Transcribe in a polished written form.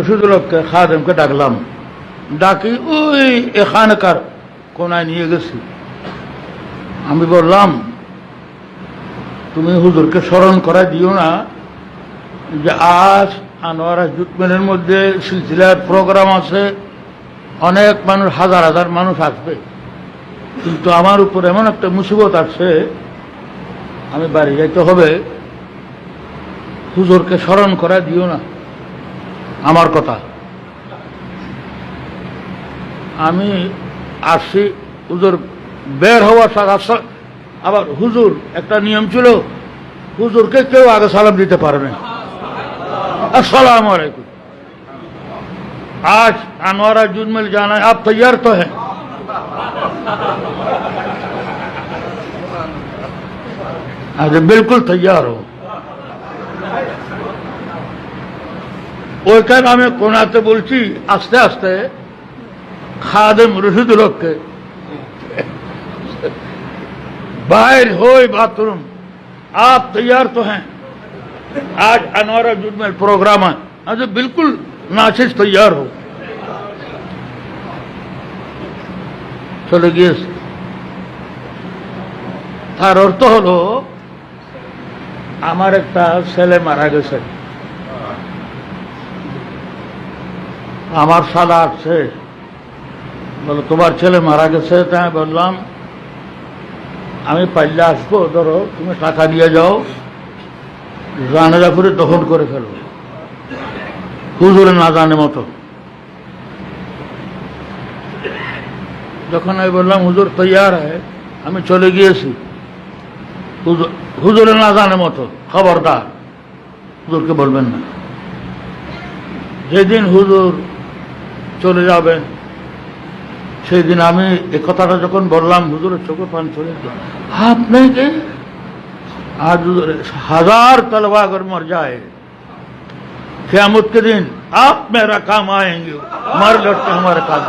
রশিদুলকে খাদেমকে ডাকলাম, ডাকি ওই এখানকার কোনায় নিয়ে গেছি। আমি বললাম, তুমি হুজুরকে স্মরণ করা দিও না যে আজ আনোয়ারা জুট মিলের মধ্যে সিলসিলার প্রোগ্রাম আছে, অনেক মানুষ, হাজার হাজার মানুষ আসবে, কিন্তু আমার উপর এমন একটা মুসিবত আসছে, আমি বাড়ি যাইতে হবে, হুজুরকে স্মরণ করা দিও না। আমার কথা, আমি আসছি, হুজুর বের হওয়ার সাথে আবার হুজুর একটা নিয়ম ছিল, হুজুরকে কেউ আগে সালাম দিতে পারবে না। अस्सलाम वालेकुम, आज अनवारा जून में जाना है, आप तैयार तो हैं? आज बिल्कुल तैयार हो। ওইখানে আমি কোনাতে বলছি, আস্তে আস্তে খাদেম রশিদুলকে बाहर हो बाथरूम, आप तैयार तो हैं? आज अनवारा जूट में प्रोग्राम है। आज बिल्कुल नाशिश तैयार हो। চলে গিয়েছে। তার অর্থ হলো আমার একটা ছেলে মারা গেছে, আমার শালা আসছে, বলো তোমার ছেলে মারা গেছে। তাই বললাম, আমি পাল্লা আসবো, ধরো তুমি টাকা দিয়ে যাও, জানাজা করে দফন করে ফেলো, হুজুরে না জানে মতো। যখন আমি বললাম হুজুর তৈয়ার হয়, আমি চলে গিয়েছি, হুজুরে না জানে মতো, খবরদার হুজুরকে বলবেন না। যেদিন হুজুর চলে যাবেন সেই দিন আমি এই কথাটা যখন বললাম, হুজুরের চোখে পানি চলে গেল। আপনাকে आज हजार तलवा अगर मर जाए क़यामत के दिन आप मेरा काम आएंगे, मर लौट के हमारे काम।